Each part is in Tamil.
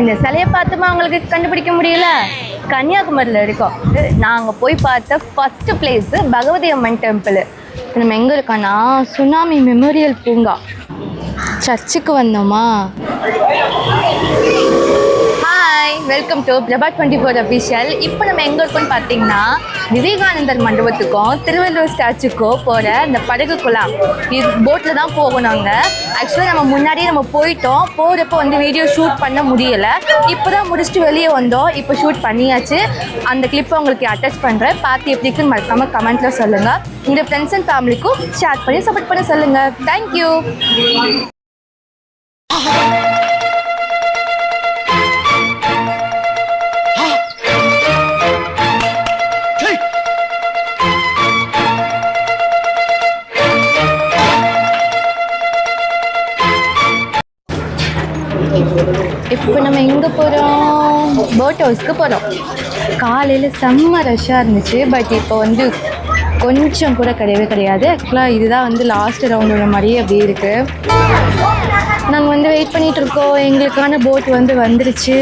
இந்த சிலையை பார்த்துமா அவங்களுக்கு கண்டுபிடிக்க முடியல. கன்னியாகுமரியில் இருக்கோம். நாங்கள் போய் பார்த்த first place Bhagavathi Amman temple. நம்ம எங்கே இருக்கோன்னா சுனாமி மெமோரியல் பூங்கா. சர்ச்சுக்கு வந்தோமா. Hi, welcome to Prabha 24 official. இப்போ நம்ம எங்கே இருக்கோன்னு பார்த்தீங்கன்னா விவேகானந்தர் மண்டபத்துக்கும் திருவள்ளுவர் ஸ்டாச்சுக்கும் போகிற இந்த படகு குழாம் இது போட்டில் தான் போகணும். நாங்கள் ஆக்சுவலாக நம்ம முன்னாடியே போயிட்டோம். போகிறப்போ வீடியோ ஷூட் பண்ண முடியலை. இப்போ தான் முடிச்சுட்டு வெளியே வந்தோம். இப்போ ஷூட் பண்ணியாச்சு. அந்த கிளிப்பை உங்களுக்கு அட்டாச் பண்ணுறேன். பார்த்து எப்படி இருக்குன்னு மறக்காமல் கமெண்ட்டில் சொல்லுங்கள். உங்கள் ஃப்ரெண்ட்ஸ் அண்ட் ஃபேமிலிக்கும் ஷேர் பண்ணி சப்போர்ட் பண்ண சொல்லுங்கள். தேங்க்யூ. இப்போ நம்ம எங்கே போகிறோம்? போட் ஹவுஸ்க்கு போகிறோம். காலையில் செம்ம ரஷ்ஷாக இருந்துச்சு. பட் இப்போ கொஞ்சம் கூட கிடையாது. ஆக்சுவலாக இதுதான் லாஸ்ட் ரவுண்டோட மாதிரியே அப்படி இருக்குது. நாங்கள் வெயிட் பண்ணிகிட்ருக்கோம். எங்களுக்கான போட் வந்துருச்சு.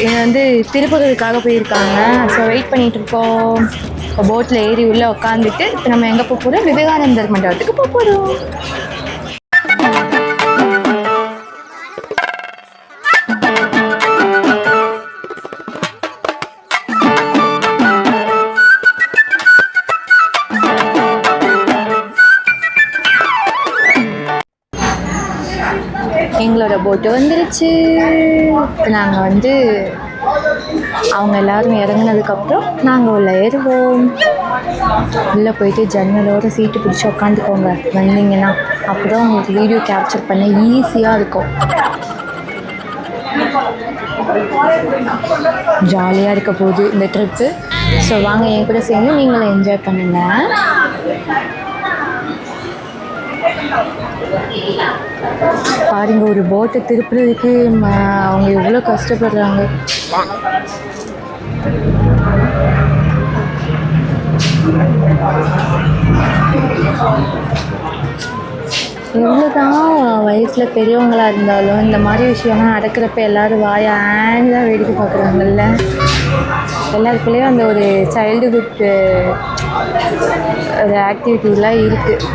இது திருப்பூருக்காக போயிருக்காங்க. ஸோ வெயிட் பண்ணிகிட்ருக்கோம். இப்போ போட்டில் ஏறி உள்ளே உட்காந்துட்டு இப்போ நம்ம எங்கே போக போகிறோம்? விவேகானந்தர் மண்டபத்துக்கு போக போகிறோம். எங்களோட போட்டு வந்துருச்சு. நாங்கள் அவங்க எல்லோரும் இறங்கினதுக்கப்புறம் நாங்கள் உள்ளே ஏறுவோம். உள்ளே போயிட்டு ஜன்னலோட சீட்டு பிடிச்சி உட்காந்துக்கோங்க வந்தீங்கன்னா. அப்போ தான் உங்களுக்கு வீடியோ கேப்சர் பண்ண ஈஸியாக இருக்கும். ஜாலியாக இருக்க போகுது இந்த ட்ரிப்பு. ஸோ வாங்க என் கூட சேர்ந்து நீங்களும் என்ஜாய் பண்ணுங்கள். பாருங்க, ஒரு போட்டை திருப்புறதுக்கு அவங்க எவ்வளோ கஷ்டப்படுறாங்க. எவ்வளோதான் வயசில் பெரியவங்களாக இருந்தாலும் இந்த மாதிரி விஷயம்லாம் நடக்கிறப்ப எல்லோரும் வாயான்னு தான் வேடிக்கை பார்க்குறாங்கல்ல. எல்லாருக்குள்ளேயும் அந்த ஒரு சைல்டுஹுட் ஒரு ஆக்டிவிட்டிலாம் இருக்குது.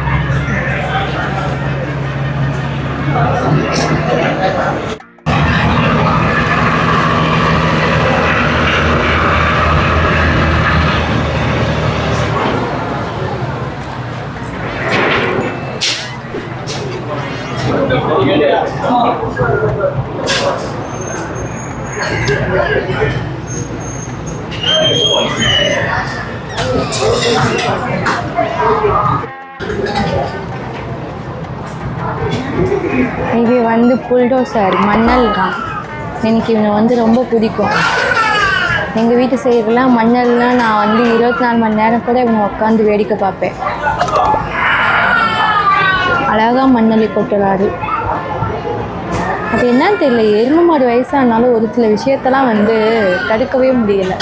இது புல்டோசர் மண்ணல் தான். எனக்கு இவனை ரொம்ப பிடிக்கும். எங்கள் வீட்டு சைடுலாம் மண்ணல்னால் நான் 24 மணி நேரம் கூட இவனை உட்காந்து வேடிக்கை பார்ப்பேன். அழகாக மண்ணலி கொட்டுறாரு. அது என்னன்னு தெரியல, எருமை மாடு வயசானாலும் ஒரு சில விஷயத்தெல்லாம் தடுக்கவே முடியலை.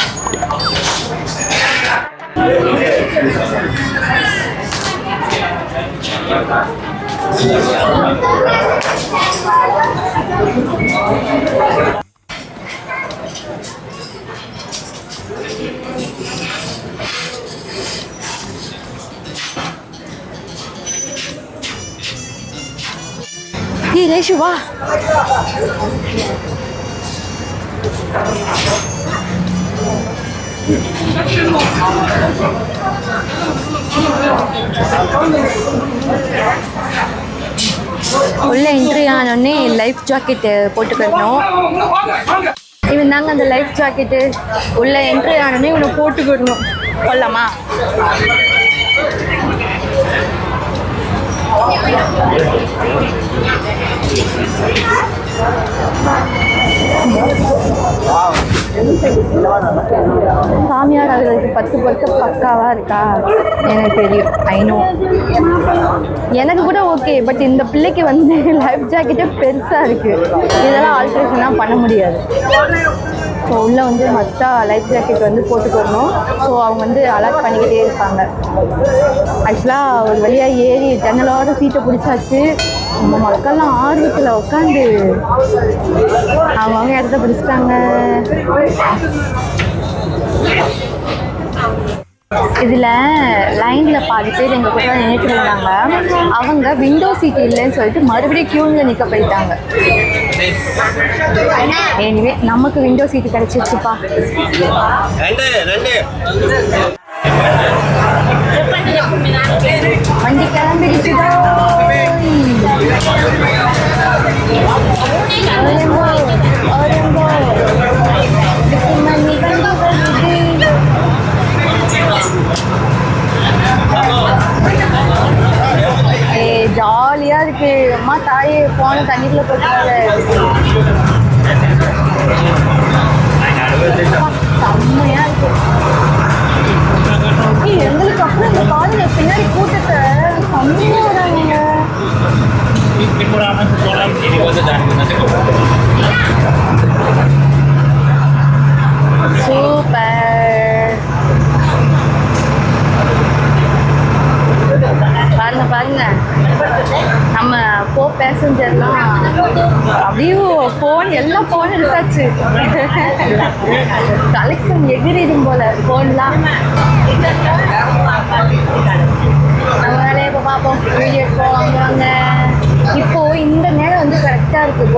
ரேஷு வா. உள்ள என்ட்ரி ஆனோடனே லைஃப் ஜாக்கெட்டு போட்டுக்கணும். இவன் தாங்க அந்த லைஃப் ஜாக்கெட்டு. உள்ள என்ட்ரி ஆனோடனே இவனை போட்டுக்கிடணும். கொள்ளலாமா? சாமியார் ஆகிறதுக்கு 10 வருஷம் பக்காவாக இருக்கா எனக்கு தெரியும். ஐநோ எனக்கு கூட ஓகே. பட் இந்த பிள்ளைக்கு லைஃப் ஜாக்கெட்டே பெருசாக இருக்குது. இதெல்லாம் ஆல்ட்ரேஷன்லாம் பண்ண முடியாது. ஸோ உள்ளே மற்ற லைஃப் ஜாக்கெட் போட்டுக்கணும். ஸோ அவங்க அலர்ட் பண்ணிக்கிட்டே இருப்பாங்க. ஆக்சுவலாக ஒரு வழியாக ஏறி ஜன்னலோட சீட்டை பிடிச்சாச்சு. நம்ம மக்கள்லாம் ஆர்வத்தில் உட்காந்து அவங்க இடத்த பிடிச்சிட்டாங்க. இதில் லைனில் பாதி பேர் எங்கள் கூட நினைக்கிட்டு இருந்தாங்க. அவங்க விண்டோ சீட் இல்லைன்னு சொல்லிட்டு மறுபடியும் க்யூவில் நிற்க போயிட்டாங்க. எனிவே நமக்கு விண்டோ சீட்டு கிடைச்சிருச்சுப்பா. வண்டி கிளம்பிடுச்சுடா. ஜாலியா இருக்கு. அம்மா தாயே போன தண்ணிக்குள்ள போட்டாங்க. செம்மையா இருக்கு. எங்களுக்கு அப்புறம் இந்த காலேஜ் பின்னாடி கூட்டத்தை கம்மியா வராங்க. சூப்பர். பாருங்க பாருங்க, நம்ம பேசஞ்சர்லாம் அப்படியே ஃபோன் எல்லாம் ஃபோன் எடுத்தாச்சு. கலெக்ஷன் எகிரிடும் போல ஃபோன்லாம். நம்ம வேலையை இப்போ பார்ப்போம். வீடியோ போவாங்க. இப்போது இந்த நேரம் வந்து கரெக்டாக இருக்குது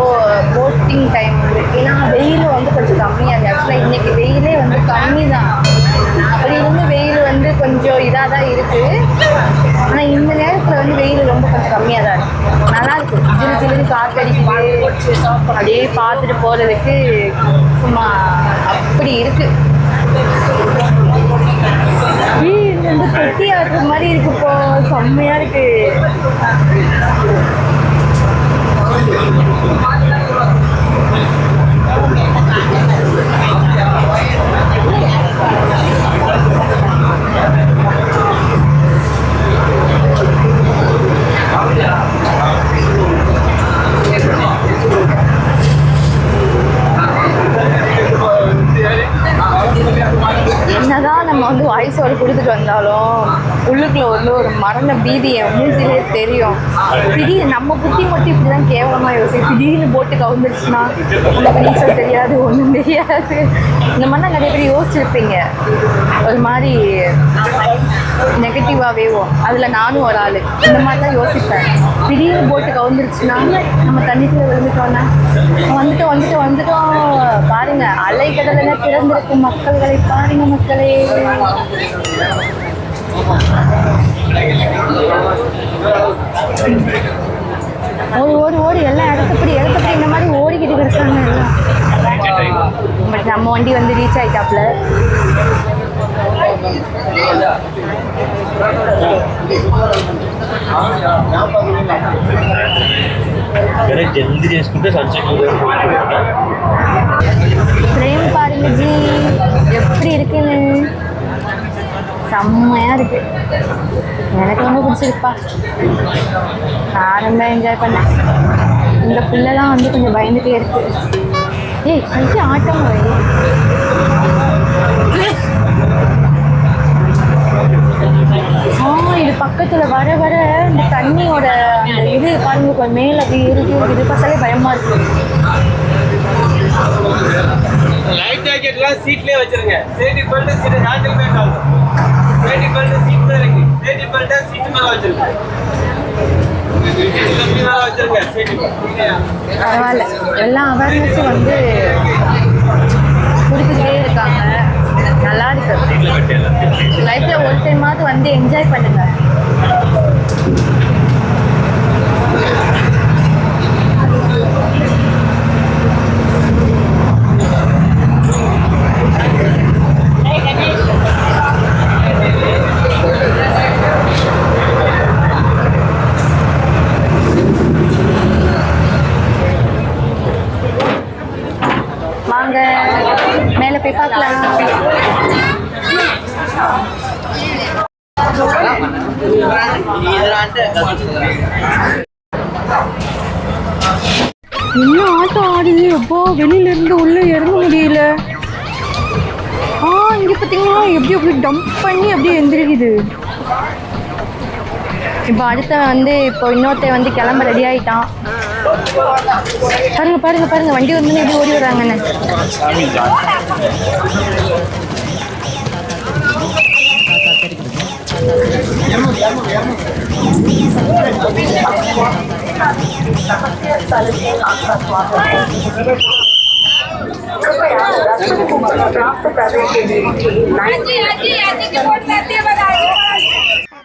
போட்டிங் டைம் வந்து. ஏன்னா வெயில் வந்து கொஞ்சம் கம்மியாக இருக்குது. ஆக்சுவலாக இன்றைக்கி வெயிலே வந்து கம்மி தான். அப்படி இருந்து வெயில் வந்து கொஞ்சம் இதாக தான் இருக்குது. ஆனால் இந்த நேரத்தில் வந்து வெயில் ரொம்ப கொஞ்சம் கம்மியாக தான் இருக்குது. நல்லாயிருக்கு. சின்ன சின்ன காற்றடிக்குது. அப்படியே பார்த்துட்டு போகிறதுக்கு சும்மா அப்படி இருக்குது. இது வந்து தொட்டி ஆடுற மாதிரி இருக்கு. இப்போ செம்மையாக இருக்கு. என்னதான் நம்ம வந்து வாய்ஸோடு கொடுத்துட்டு வந்தாலும் உள்ளுக்குள்ள ஒரு மரண பீதி என் மூஞ்சிலே தெரியும். திடீர்னு நம்ம புத்தி மட்டும் இப்படி தான் கேவலமாக யோசிக்கும். திடீர்னு போட்டு கவுந்துருச்சுன்னா உங்களுக்கு நீச்சல் தெரியாது, ஒன்றும் தெரியாது. இந்த மாதிரிலாம் நிறைய பேர் யோசிச்சிருப்பீங்க. ஒரு மாதிரி நெகட்டிவாகவேவும். அதில் நானும் ஒரு ஆள் இந்த மாதிரிலாம் யோசிப்பேன். திடீர்னு போட்டு கவுந்துருச்சுன்னா நம்ம தண்ணிக்குள்ளே விழுந்துட்டோன்னா வந்துட்டோம். பாருங்க, அலைக்கடல திறந்திருக்கும் மக்கள்களை பாருங்க மக்களே. ஓடி எல்லாம் இடத்துப்படி இந்த மாதிரி ஓடிக்கிட்டு இருக்காங்க எல்லாம். பட் நம்ம வண்டி வந்து ரீச் ஆயிட்டாப்ல. ஃப்ரேம் பாருங்க ஜி எப்படி இருக்குன்னு. செம்மையாக இருக்கு. எனக்கு ரொம்ப பிடிச்சிருப்பா. நான் ரொம்ப என்ஜாய் பண்ணேன். இந்த பிள்ளைலாம் வந்து கொஞ்சம் பயந்துட்டே இருக்கு. ஏய் கொஞ்சம் ஆட்டம் வை. இது பக்கத்தில் வர இந்த தண்ணியோட அந்த இது பாருங்க கொஞ்சம் மேலே அப்படி இது பார்த்தாலே பயமாக இருக்கு. லைஃப் ஜாக்கெட்லாம் சீட்லயே வச்சிருங்க. சேஃப்டி பெல்ட் சீட் ஹேண்டில் மேல ஆகும். சேஃப்டி பெல்ட் சீட் மேல இருக்கு. சேஃப்டி பெல்ட் சீட் மேல வச்சிருங்க. சேஃப்டி மேல வச்சிருங்க. சேஃப்டி பரவாயில்ல, எல்லாம் அவேர்னஸ் வந்து கொடுத்துட்டே இருக்காங்க. நல்லா இருக்கு. லைஃப்ல ஒரு டைமாவது வந்து என்ஜாய் பண்ணுங்க. வாங்க மேலே போய் பார்க்கலாம். என்ன ஆட்டம் ஆடுது அப்போ, வெளியில இருந்து உள்ள இறங்க முடியல. இங்க பார்த்தீங்கன்னா எப்படி டம்ப் பண்ணி அப்படியே எந்திரிக்குது. இப்போ அடுத்த வந்து இப்போ இன்னொருத்தன் வந்து கிளம்ப ரெடி ஆகிட்டான். பாருங்க பாருங்க பாருங்க வண்டி வந்து எப்படி ஓடி வராங்கன்னு.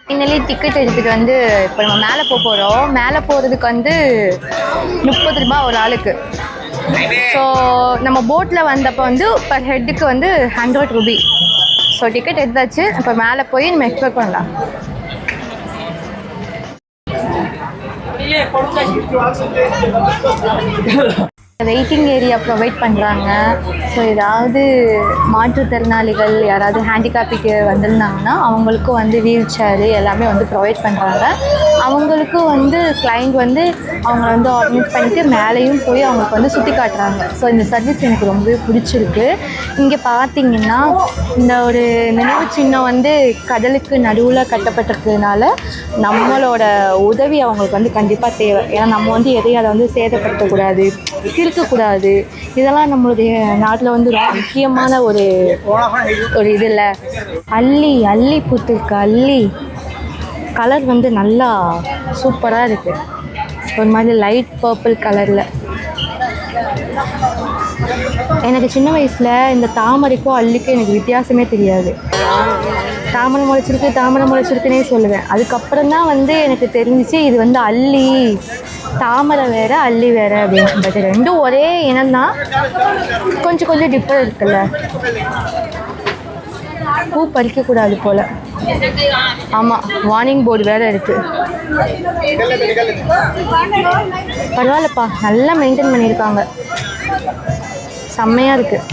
ஃபைனலி டிக்கெட் எடுத்துகிட்டு வந்து இப்போ நம்ம மேலே போகிறோம். மேலே போகிறதுக்கு வந்து 30 ரூபாய் ஒரு ஆளுக்கு. ஸோ நம்ம போட்டில் வந்தப்போ வந்து பர் ஹெட்டுக்கு வந்து 100 ரூபி. ஸோ டிக்கெட் எடுத்தாச்சு. இப்போ மேலே போய் நம்ம எக்ஸ்ப்ளோர் பண்ணலாம். வெயிட்டிங் ஏரியா ப்ரொவைட் பண்ணுறாங்க. ஸோ ஏதாவது மாற்றுத்திறனாளிகள் யாராவது ஹேண்டிகேப்புக்கு வந்திருந்தாங்கன்னா அவங்களுக்கும் வந்து வீல் சேரு எல்லாமே வந்து ப்ரொவைட் பண்ணுறாங்க. அவங்களுக்கும் வந்து கிளைண்ட் வந்து அவங்கள வந்து அட்மிட் பண்ணிவிட்டு மேலேயும் போய் அவங்களுக்கு வந்து சுற்றி காட்டுறாங்க. ஸோ இந்த சர்வீஸ் எனக்கு ரொம்பவே பிடிச்சிருக்கு. இங்கே பார்த்தீங்கன்னா இந்த ஒரு நினைவு சின்னம் வந்து கடலுக்கு நடுவில் கட்டப்பட்டிருக்கிறதுனால நம்மளோட உதவி அவங்களுக்கு வந்து கண்டிப்பாக தேவை. ஏன்னா நம்ம வந்து எதையும் அதை வந்து சேதப்படுத்தக்கூடாது, இருக்கக்கூடாது. இதெல்லாம் நம்மளுடைய நாட்டில் வந்து ரொம்ப முக்கியமான ஒரு இது இல்லை. அல்லி பூத்திருக்கு. அல்லி கலர் வந்து நல்லா சூப்பராக இருக்குது. ஒரு மாதிரி லைட் பர்பிள் கலரில். எனக்கு சின்ன வயசில் இந்த தாமரைக்கும் அல்லிக்கும் எனக்கு வித்தியாசமே தெரியாது. தாமரை முளைச்சிருக்குன்னே சொல்லுவேன். அதுக்கப்புறம் தான் வந்து எனக்கு தெரிஞ்சிச்சு இது வந்து அல்லி, தாமரை வேறு அல்லி வேறு அப்படின்னு. பட் ரெண்டும் ஒரே இனம்தான், கொஞ்சம் டிஃபர் இருக்குல்ல. பூ பறிக்கக்கூடாது போல். ஆமாம், வார்னிங் போர்டு வேறு இருக்குது. பரவாயில்லப்பா, நல்லா மெயின்டைன் பண்ணியிருக்காங்க. செம்மையாக இருக்குது.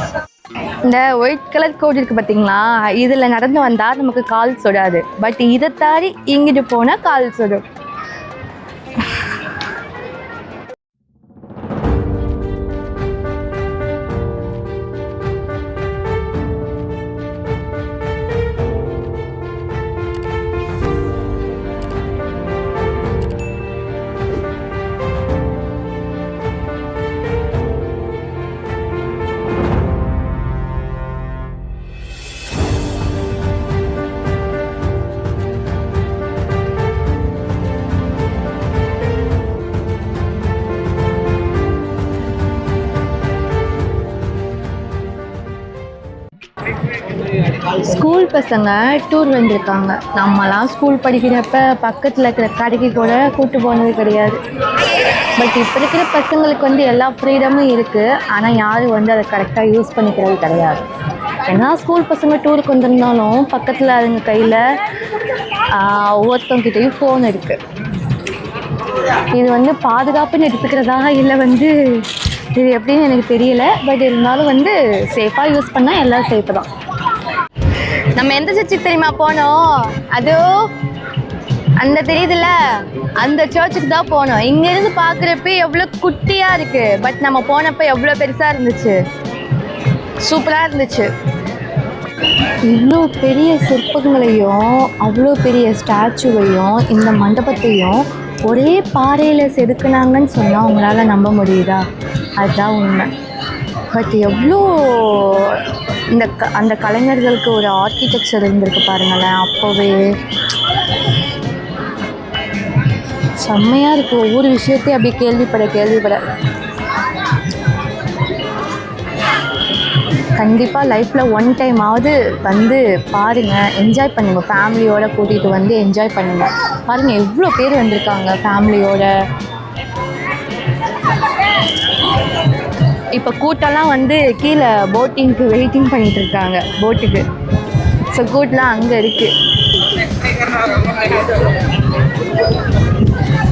இந்த ஒயிட் கலர் கோட் இருக்குது பார்த்தீங்களா, இதில் நடந்து வந்தால் நமக்கு கால் சொடாது. பட் இதை தாரி இங்கிட்டு போனால் கால் சொடும். ஸ்கூல் பசங்க டூர் வந்திருக்காங்க. நம்மலாம் ஸ்கூல் படிக்கிறப்ப பக்கத்தில் இருக்கிற கடைக்கு கூட கூப்பிட்டு போனது கிடையாது. பட் இப்போ இருக்கிற பசங்களுக்கு வந்து எல்லா ஃப்ரீடமும் இருக்குது. ஆனால் யாரும் வந்து அதை கரெக்டாக யூஸ் பண்ணிக்கிறது கிடையாது. ஏன்னா ஸ்கூல் பசங்க டூருக்கு வந்திருந்தாலும் பக்கத்தில் அதுங்க கையில் ஒவ்வொருத்தவங்கிட்டையும் ஃபோன் இருக்குது. இது வந்து பாதுகாப்புன்னு எடுத்துக்கிறதா இல்லை வந்து இது எப்படின்னு எனக்கு தெரியல. பட் இருந்தாலும் வந்து சேஃபாக யூஸ் பண்ணால் எல்லாம் சேஃபு தான். நம்ம எந்த சர்ச்சுக்கு தெரியுமா போனோம்? அதோ அந்த தெரியுதுல்ல, அந்த சர்ச்சுக்கு தான் போனோம். இங்கேருந்து பார்க்குறப்ப எவ்வளோ குட்டியாக இருக்குது. பட் நம்ம போனப்போ எவ்வளோ பெருசாக இருந்துச்சு, சூப்பராக இருந்துச்சு. இவ்வளோ பெரிய சிற்பங்களையும் அவ்வளோ பெரிய ஸ்டாச்சுவையும் இந்த மண்டபத்தையும் ஒரே பாறையில் செதுக்குனாங்கன்னு சொன்னால் அவங்களால நம்ப முடியுதா? அதுதான் உண்மை. பட் எவ்வளோ அந்த கலைஞர்களுக்கு ஒரு ஆர்கிடெக்சர் இருந்திருக்கு பாருங்களேன். அப்போவே செம்மையாக இருக்குது. ஒவ்வொரு விஷயத்தையும் அப்படி கேள்விப்பட கண்டிப்பாக லைஃப்பில் ஒன் டைமாவது வந்து பாருங்கள், என்ஜாய் பண்ணுங்கள். ஃபேமிலியோடு கூட்டிகிட்டு வந்து என்ஜாய் பண்ணுங்கள். பாருங்கள் எவ்வளோ பேர் வந்திருக்காங்க ஃபேமிலியோட. இப்போ கூட்டம்லாம் வந்து கீழே போட்டிங்க்கு வெயிட்டிங் பண்ணிகிட்டு இருக்காங்க, போட்டுக்கு. ஸோ கூட்டம்லாம் அங்கே இருக்குது.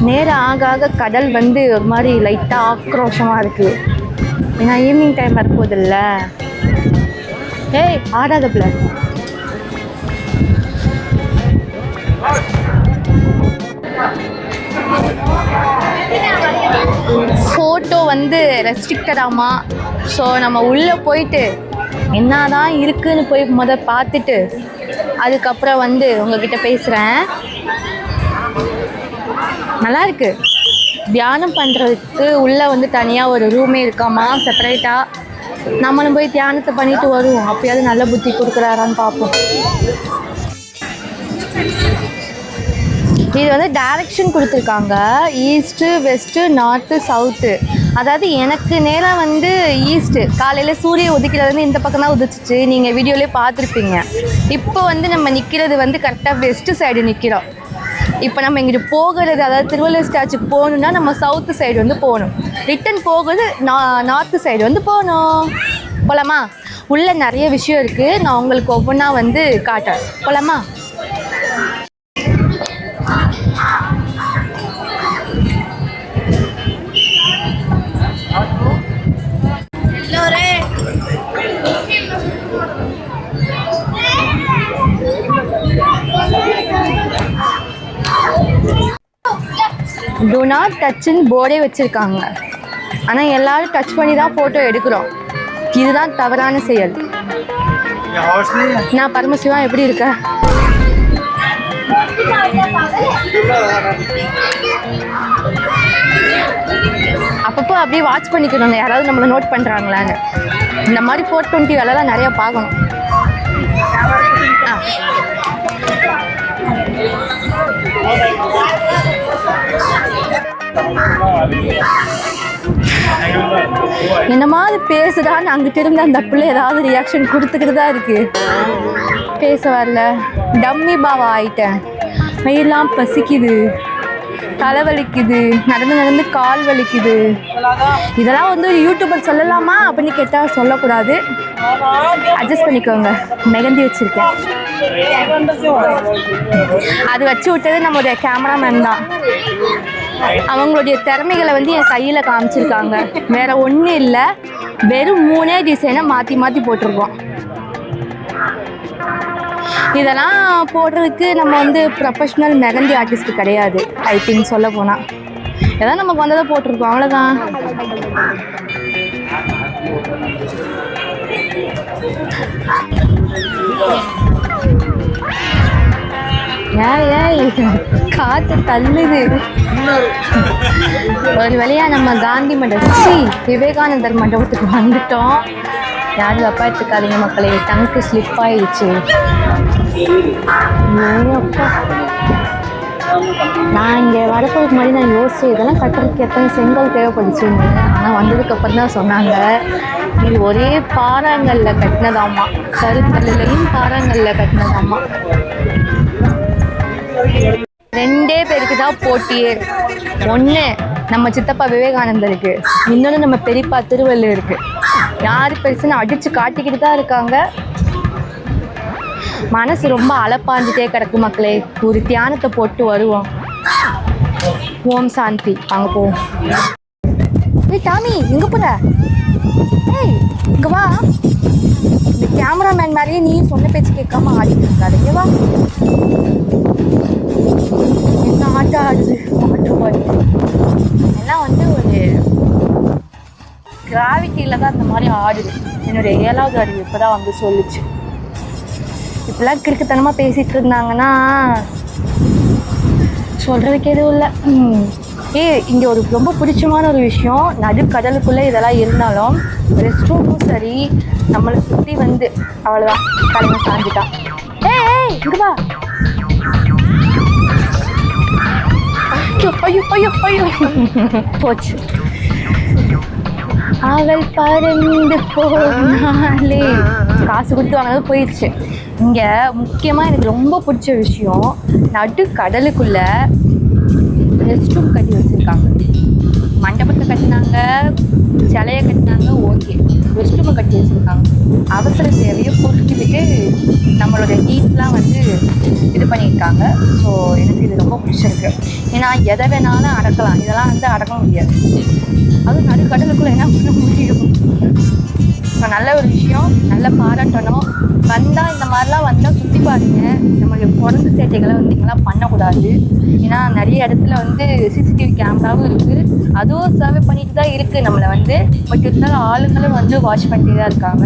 நேரம் ஆக ஆக கடல் வந்து ஒரு மாதிரி லைட்டாக ஆக்ரோஷமாக இருக்குது. ஏன்னா ஈவினிங் டைம் வரப்போதில்ல. ஏய் ஆடாத பிள்ளை. ஃபோட்டோ வந்து ரெஸ்ட்ரிக்டடாமா. ஸோ நம்ம உள்ளே போயிட்டு என்ன தான் இருக்குதுன்னு போய் பார்த்துட்டு அதுக்கப்புறம் வந்து உங்ககிட்ட பேசுகிறேன். நல்லா இருக்கு. தியானம் பண்ணுறதுக்கு உள்ளே வந்து தனியாக ஒரு ரூமே இருக்காமா செப்பரேட்டாக. நம்மளும் போய் தியானத்தை பண்ணிட்டு வருவோம். அப்பயாவது நல்ல புத்தி கொடுக்குறாரான்னு பார்ப்போம். இது வந்து டைரக்ஷன் கொடுத்துருக்காங்க. East, west, north, south. அதாவது எனக்கு நேரம் வந்து ஈஸ்ட்டு. காலையில் சூரிய உதிக்கிறது இந்த பக்கம் தான் உதிச்சிச்சு. நீங்கள் வீடியோலேயே பார்த்துருப்பீங்க. இப்போ வந்து நம்ம நிற்கிறது வந்து கரெக்டாக வெஸ்ட்டு சைடு நிற்கிறோம். இப்போ நம்ம இங்கிட்டு போகிறது, அதாவது திருவள்ளுவர் ஸ்டாச்சுக்கு போகணுன்னா நம்ம சவுத்து சைடு வந்து போகணும். ரிட்டன் போகுது நார்த்து சைடு வந்து போகணும். போகலாமா? உள்ளே நிறைய விஷயம் இருக்குது. நான் உங்களுக்கு ஒவ்வொன்றா வந்து காட்டுறேன். போகலாமா? டூ நாட் டச்சுன்னு போர்டே வச்சுருக்காங்க. ஆனால் எல்லாரும் டச் பண்ணி தான் ஃபோட்டோ எடுக்கிறோம். இதுதான் தவறான செயல். நான் பரமசிவா, எப்படி இருக்க? அப்பப்போ அப்படியே வாட்ச் பண்ணிக்கணும், யாராவது நம்மளை நோட் பண்ணுறாங்களான்னு. இந்த மாதிரி 420 வேலைலாம் நிறையா பார்க்கணும். என்னமா அது பேசுடான்னு அங்கிட்ட இருந்து அந்த பிள்ளை ஏதாவது ரியாக்ஷன் கொடுத்துக்கிட்டு தான் இருக்கு. பேச வரல. டம்மி பாவா ஆயிட்டேன். வயிறெல்லாம் பசிக்குது, தலைவலிக்குது, நடந்து நடந்து கால் வலிக்குது. இதெல்லாம் வந்து ஒரு யூடியூபர் சொல்லலாமா அப்படின்னு கேட்டால் சொல்லக்கூடாது. அட்ஜஸ்ட் பண்ணிக்கோங்க. மெகந்தி வச்சுருக்கேன். அது வச்சு விட்டது நம்மளுடைய கேமராமேன் தான். அவங்களுடைய திறமைகளை வந்து என் கையில் காமிச்சிருக்காங்க. வேறு ஒன்றும் இல்லை, வெறும் 3 டிசைனை மாற்றி மாற்றி போட்டிருக்கோம். இதெல்லாம் போடுறதுக்கு நம்ம வந்து ப்ரொஃபஷ்னல் மெகந்தி ஆர்டிஸ்ட் கிடையாது. ஐ திங்க் சொல்ல போனால் ஏதாவது நமக்கு வந்ததை போட்டிருக்கோம், அவ்வளோதான். காற்று தள்ளுது. ஒரு வழியா நம்ம காந்தி மண்டபம், விவேகானந்தர் மண்டபத்துக்கு வந்துட்டோம். யாரும் தப்பா எடுத்துக்காதீங்க மக்களே, டங்க்கு ஸ்லிப் ஆயிடுச்சு. நான் இங்கே வரப்போதுக்கு முன்னாடி நான் யோசிச்சு இதெல்லாம் கட்டுறதுக்கு எத்தனை செங்கல் தேவைப்படுச்சுன்னு. ஆனால் வந்ததுக்கப்புறம் தான் சொன்னாங்க இது ஒரே பாறாங்கல்ல கட்டினதாம்மா. கருக்கல்லையும் பாறாங்கல்ல கட்டினதாம்மா. 2 பேருக்கு தான் போட்டியே. ஒன்று நம்ம சித்தப்பா விவேகானந்தருக்கு, இன்னொன்று நம்ம பெரியப்பா திருவள்ளுவருக்கு. யார் பெருசுன்னு அடித்து காட்டிக்கிட்டு தான் இருக்காங்க. மனசு ரொம்ப அலப்பாஞ்சிட்டே கிடக்கு மக்களே. ஒரு தியானத்தை போட்டு வருவோம். ஓம் சாந்தி. அங்கே போவோம். ஏய் டாமி, எங்கே போற? ஏய் இங்கே வா. இந்த கேமராமேன் மாதிரியே நீ சொன்ன பேச்சு கேட்காம ஆடிட்டு இருக்காது. இங்கே வா. என்ன ஆட்டம் ஆடுது வாட்டர் பாடி. எல்லாம் வந்து ஒரு கிராவிட்டியில் தான் இந்த மாதிரி ஆடுது. என்னுடைய 7வது அறிவு இப்போ தான் வந்து சொல்லிச்சு. இப்பெல்லாம் கிறுக்குத்தனமாக பேசிகிட்டு இருந்தாங்கன்னா சொல்கிறதுக்கு எதுவும் இல்லை. இங்கே ஒரு ரொம்ப பிடிச்சமான ஒரு விஷயம், நடுக்கடலுக்குள்ளே இதெல்லாம் இருந்தாலும் ரெஸ்ட் ரூமும் சரி, நம்மளை சுற்றி வந்து அவ்வளோதான் தலைமை சாஞ்சிட்டான். ஏய் இங்கே வா. ஐயோ ஐயோ ஐயோ போச்சு. அவள் பறந்து போனாலே காசு கொடுத்து வாங்கினது போயிடுச்சு. இங்கே முக்கியமாக எனக்கு ரொம்ப பிடிச்ச விஷயம், நடு கடலுக்குள்ளே ரெஸ்ட் ரூம் கட்டி வச்சுருக்காங்க. மண்டபத்தை கட்டினாங்க, சிலையை கட்டினாங்க, ஓகே. ரெஸ்ட் ரூமை கட்டி வச்சுருக்காங்க. அவசர தேவையை பொறுக்கிவிட்டு நம்மளோட நீட்ஸ்லாம் வந்து இது பண்ணியிருக்காங்க. ஸோ எனக்கு இது ரொம்ப பிடிச்சிருக்கு. ஏன்னா எதை வேணாலும் அடக்கலாம், இதெல்லாம் வந்து அடக்க முடியாது. அதுவும் நடுக்கடலுக்குள்ளே என்ன பண்ண முடியும்? ஸோ நல்ல ஒரு விஷயம், நல்ல பாராட்டணும். வந்தால் இந்த மாதிரிலாம் வந்தால் சுற்றி பாருங்க. நம்மளுடைய குரங்கு சேட்டைகளை வந்து இங்கெல்லாம் பண்ணக்கூடாது. ஏன்னா நிறைய இடத்துல வந்து சிசிடிவி கேமராவும் இருக்குது, அதுவும் சர்வே பண்ணிட்டு தான் இருக்குது நம்மளை வந்து. பட் இருந்தாலும் ஆளுங்களும் வந்து வாட்ச் பண்ணிட்டு தான் இருக்காங்க.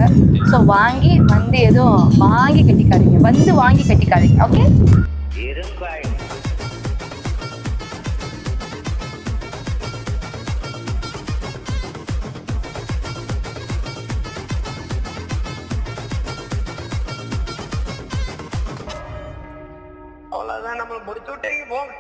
ஸோ வாங்கி வந்து எதுவும் வாங்கி கட்டிக்காதீங்க, வந்து வாங்கி கட்டிக்காதீங்க. ஓகே. நம்ம முடிச்சு விட்டீங்க போங்க.